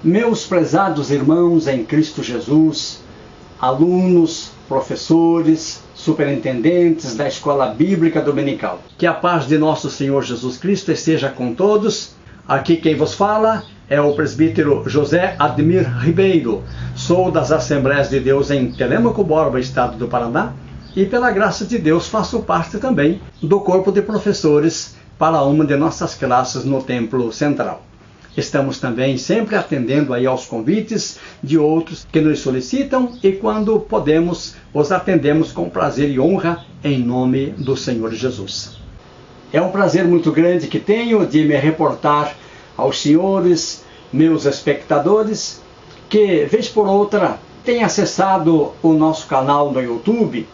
Meus prezados irmãos em Cristo Jesus, alunos, professores, superintendentes da Escola Bíblica Dominical, que a paz de nosso Senhor Jesus Cristo esteja com todos. Aqui quem vos fala é o presbítero José Admir Ribeiro. Sou das Assembleias de Deus em Telêmaco Borba, estado do Paraná, e pela graça de Deus faço parte também do corpo de professores para uma de nossas classes no Templo Central. Estamos também sempre atendendo aí aos convites de outros que nos solicitam e quando podemos, os atendemos com prazer e honra em nome do Senhor Jesus. É um prazer muito grande que tenho de me reportar aos senhores, meus espectadores, que vez por outra têm acessado o nosso canal no YouTube,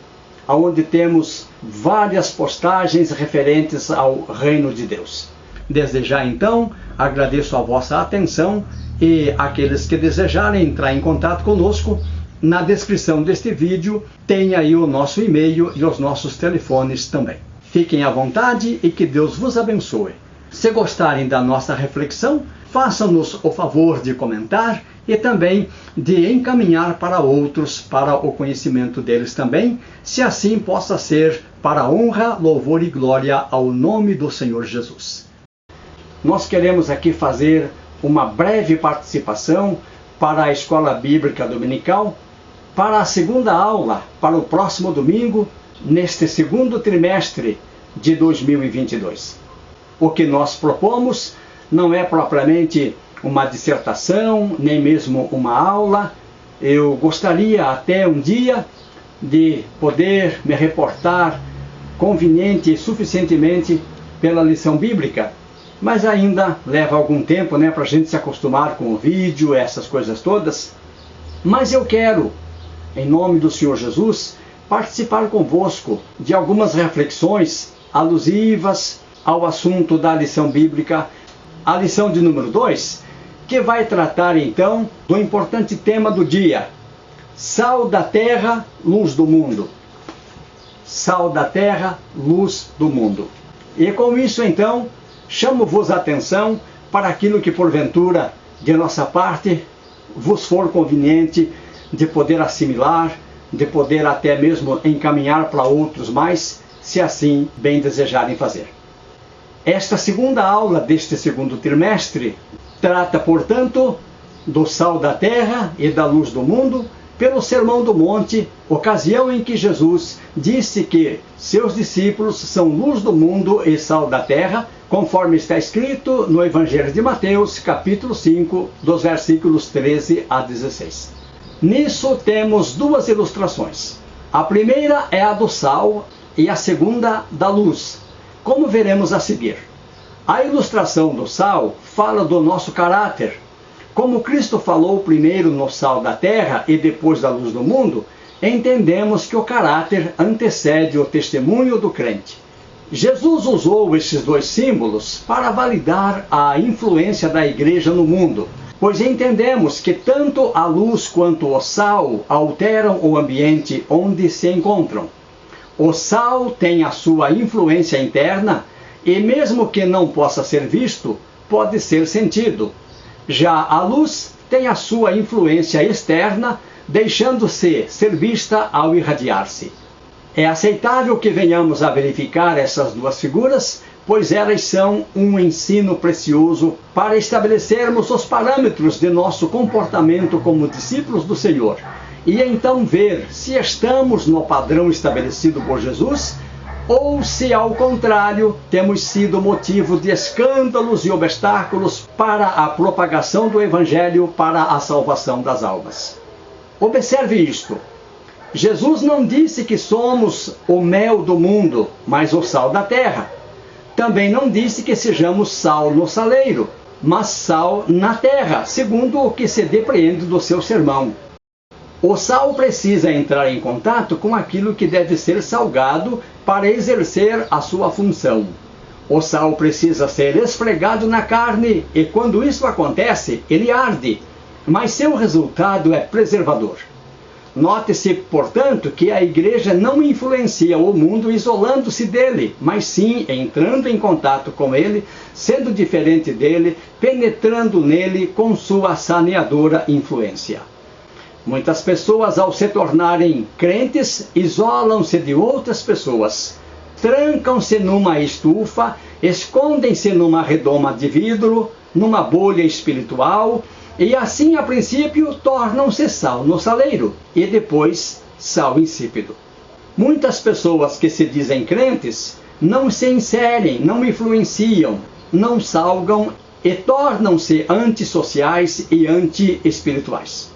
onde temos várias postagens referentes ao Reino de Deus. Desde já, então, agradeço a vossa atenção e aqueles que desejarem entrar em contato conosco, na descrição deste vídeo tem aí o nosso e-mail e os nossos telefones também. Fiquem à vontade e que Deus vos abençoe. Se gostarem da nossa reflexão, façam-nos o favor de comentar e também de encaminhar para outros, para o conhecimento deles também, se assim possa ser para honra, louvor e glória ao nome do Senhor Jesus. Nós queremos aqui fazer uma breve participação para a Escola Bíblica Dominical, para a segunda aula, para o próximo domingo, neste segundo trimestre de 2022. O que nós propomos não é propriamente uma dissertação, nem mesmo uma aula. Eu gostaria até um dia de poder me reportar conveniente e suficientemente pela lição bíblica, mas ainda leva algum tempo, para a gente se acostumar com o vídeo, essas coisas todas. Mas eu quero, em nome do Senhor Jesus, participar convosco de algumas reflexões alusivas ao assunto da lição bíblica, a lição de número 2, que vai tratar então do importante tema do dia: sal da terra, luz do mundo. Sal da terra, luz do mundo. E com isso então, chamo-vos a atenção para aquilo que porventura, de nossa parte, vos for conveniente de poder assimilar, de poder até mesmo encaminhar para outros mais, se assim bem desejarem fazer. Esta segunda aula deste segundo trimestre trata, portanto, do sal da terra e da luz do mundo, pelo Sermão do Monte, ocasião em que Jesus disse que seus discípulos são luz do mundo e sal da terra, conforme está escrito no Evangelho de Mateus, capítulo 5, dos versículos 13 a 16. Nisso temos duas ilustrações. A primeira é a do sal e a segunda da luz, como veremos a seguir. A ilustração do sal fala do nosso caráter. Como Cristo falou primeiro no sal da terra e depois da luz do mundo, entendemos que o caráter antecede o testemunho do crente. Jesus usou esses dois símbolos para validar a influência da igreja no mundo, pois entendemos que tanto a luz quanto o sal alteram o ambiente onde se encontram. O sal tem a sua influência interna e, mesmo que não possa ser visto, pode ser sentido. Já a luz tem a sua influência externa, deixando-se ser vista ao irradiar-se. É aceitável que venhamos a verificar essas duas figuras, pois elas são um ensino precioso para estabelecermos os parâmetros de nosso comportamento como discípulos do Senhor, e então ver se estamos no padrão estabelecido por Jesus, ou se, ao contrário, temos sido motivo de escândalos e obstáculos para a propagação do Evangelho para a salvação das almas. Observe isto. Jesus não disse que somos o mel do mundo, mas o sal da terra. Também não disse que sejamos sal no saleiro, mas sal na terra, segundo o que se depreende do seu sermão. O sal precisa entrar em contato com aquilo que deve ser salgado para exercer a sua função. O sal precisa ser esfregado na carne e, quando isso acontece, ele arde, mas seu resultado é preservador. Note-se, portanto, que a igreja não influencia o mundo isolando-se dele, mas sim entrando em contato com ele, sendo diferente dele, penetrando nele com sua saneadora influência. Muitas pessoas, ao se tornarem crentes, isolam-se de outras pessoas, trancam-se numa estufa, escondem-se numa redoma de vidro, numa bolha espiritual, e assim, a princípio, tornam-se sal no saleiro, e depois sal insípido. Muitas pessoas que se dizem crentes não se inserem, não influenciam, não salgam e tornam-se antissociais e anti-espirituais.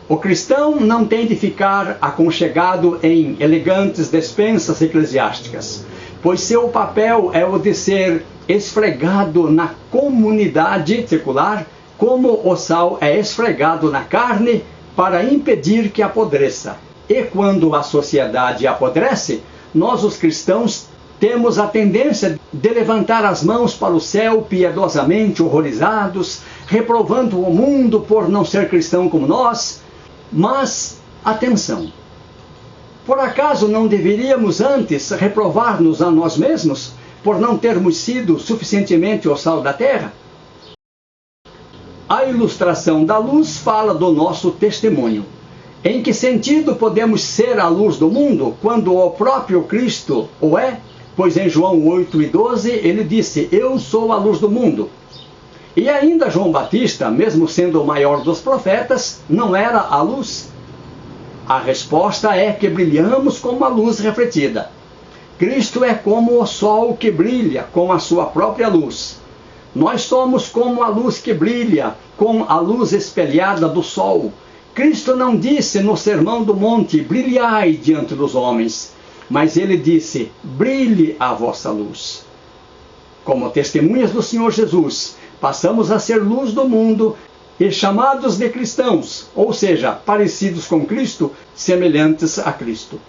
O cristão não tem de ficar aconchegado em elegantes despensas eclesiásticas, pois seu papel é o de ser esfregado na comunidade secular, como o sal é esfregado na carne para impedir que apodreça. E quando a sociedade apodrece, nós os cristãos temos a tendência de levantar as mãos para o céu piedosamente horrorizados, reprovando o mundo por não ser cristão como nós. Mas, atenção! Por acaso não deveríamos antes reprovar-nos a nós mesmos por não termos sido suficientemente o sal da terra? A ilustração da luz fala do nosso testemunho. Em que sentido podemos ser a luz do mundo quando o próprio Cristo o é? Pois em João 8:12 ele disse: "Eu sou a luz do mundo." E ainda João Batista, mesmo sendo o maior dos profetas, não era a luz? A resposta é que brilhamos como a luz refletida. Cristo é como o sol que brilha com a sua própria luz. Nós somos como a luz que brilha com a luz espelhada do sol. Cristo não disse no Sermão do Monte: "Brilhai diante dos homens", mas ele disse: "Brilhe a vossa luz." Como testemunhas do Senhor Jesus, passamos a ser luz do mundo e chamados de cristãos, ou seja, parecidos com Cristo, semelhantes a Cristo.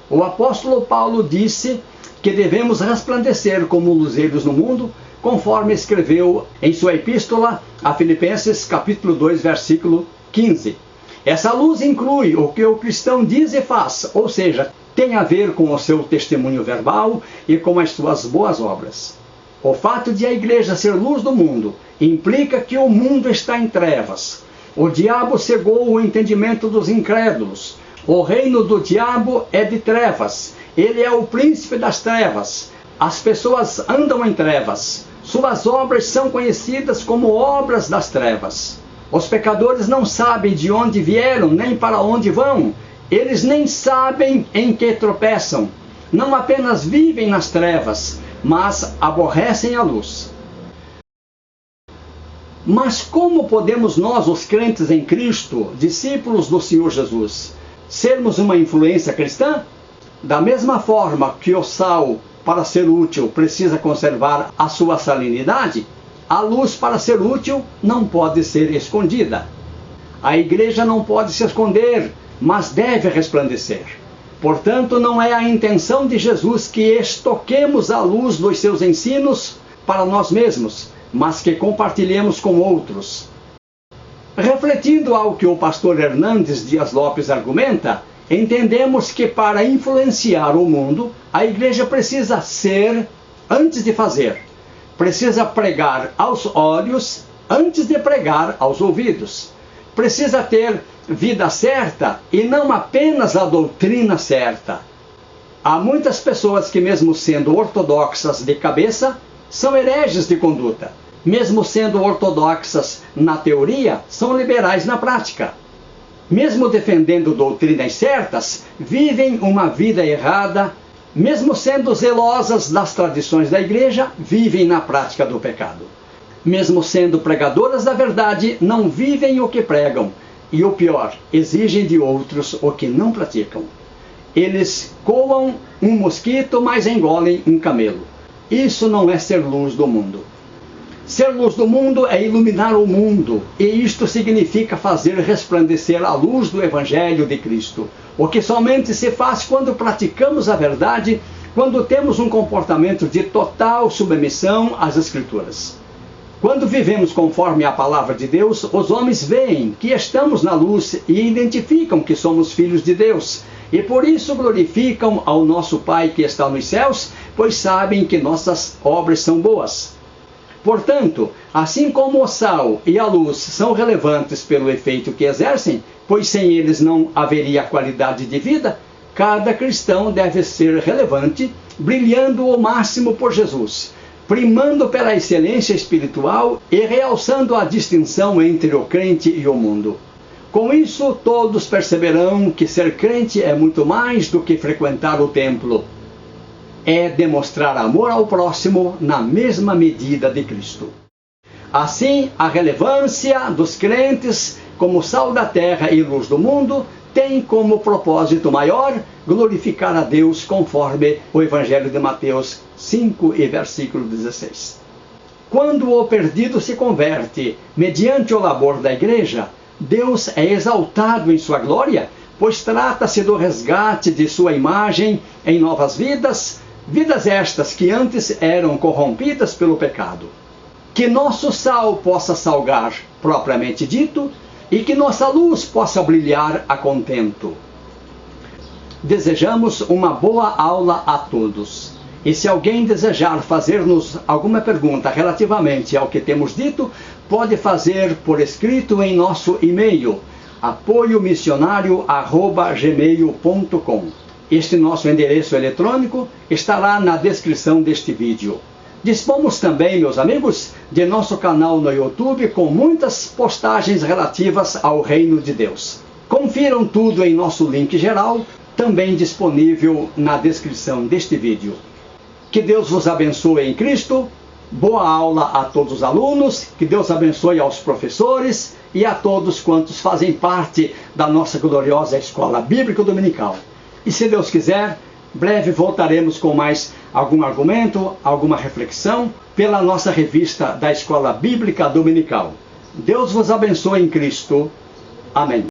O apóstolo Paulo disse que devemos resplandecer como luzeiros no mundo, conforme escreveu em sua epístola a Filipenses, capítulo 2, versículo 15. Essa luz inclui o que o cristão diz e faz, ou seja, tem a ver com o seu testemunho verbal e com as suas boas obras. O fato de a igreja ser luz do mundo implica que o mundo está em trevas. O diabo cegou o entendimento dos incrédulos. O reino do diabo é de trevas. Ele é o príncipe das trevas. As pessoas andam em trevas. Suas obras são conhecidas como obras das trevas. Os pecadores não sabem de onde vieram, nem para onde vão. Eles nem sabem em que tropeçam. Não apenas vivem nas trevas, mas aborrecem a luz. Mas como podemos nós, os crentes em Cristo, discípulos do Senhor Jesus, sermos uma influência cristã? Da mesma forma que o sal, para ser útil, precisa conservar a sua salinidade, a luz, para ser útil, não pode ser escondida. A igreja não pode se esconder, mas deve resplandecer. Portanto, não é a intenção de Jesus que estoquemos a luz dos seus ensinos para nós mesmos, mas que compartilhemos com outros. Refletindo ao que o pastor Hernandes Dias Lopes argumenta, entendemos que para influenciar o mundo, a igreja precisa ser antes de fazer. Precisa pregar aos olhos antes de pregar aos ouvidos. Precisa ter vida certa e não apenas a doutrina certa. Há muitas pessoas que, mesmo sendo ortodoxas de cabeça, são hereges de conduta. Mesmo sendo ortodoxas na teoria, são liberais na prática. Mesmo defendendo doutrinas certas, vivem uma vida errada. Mesmo sendo zelosas das tradições da igreja, vivem na prática do pecado. Mesmo sendo pregadoras da verdade, não vivem o que pregam. E o pior, exigem de outros o que não praticam. Eles coam um mosquito, mas engolem um camelo. Isso não é ser luz do mundo. Ser luz do mundo é iluminar o mundo, e isto significa fazer resplandecer a luz do Evangelho de Cristo, o que somente se faz quando praticamos a verdade, quando temos um comportamento de total submissão às Escrituras. Quando vivemos conforme a palavra de Deus, os homens veem que estamos na luz e identificam que somos filhos de Deus. E por isso glorificam ao nosso Pai que está nos céus, pois sabem que nossas obras são boas. Portanto, assim como o sal e a luz são relevantes pelo efeito que exercem, pois sem eles não haveria qualidade de vida, cada cristão deve ser relevante, brilhando o máximo por Jesus, primando pela excelência espiritual e realçando a distinção entre o crente e o mundo. Com isso, todos perceberão que ser crente é muito mais do que frequentar o templo. É demonstrar amor ao próximo na mesma medida de Cristo. Assim, a relevância dos crentes como sal da terra e luz do mundo tem como propósito maior glorificar a Deus conforme o Evangelho de Mateus 5 e versículo 16. Quando o perdido se converte mediante o labor da igreja, Deus é exaltado em sua glória, pois trata-se do resgate de sua imagem em novas vidas, vidas estas que antes eram corrompidas pelo pecado. Que nosso sal possa salgar, propriamente dito, e que nossa luz possa brilhar a contento. Desejamos uma boa aula a todos. E se alguém desejar fazer-nos alguma pergunta relativamente ao que temos dito, pode fazer por escrito em nosso e-mail, apoiomissionario@gmail.com. Este nosso endereço eletrônico estará na descrição deste vídeo. Dispomos também, meus amigos, de nosso canal no YouTube com muitas postagens relativas ao Reino de Deus. Confiram tudo em nosso link geral, também disponível na descrição deste vídeo. Que Deus vos abençoe em Cristo, boa aula a todos os alunos, que Deus abençoe aos professores e a todos quantos fazem parte da nossa gloriosa Escola Bíblica Dominical. E se Deus quiser, breve voltaremos com mais algum argumento, alguma reflexão, pela nossa revista da Escola Bíblica Dominical. Deus vos abençoe em Cristo. Amém.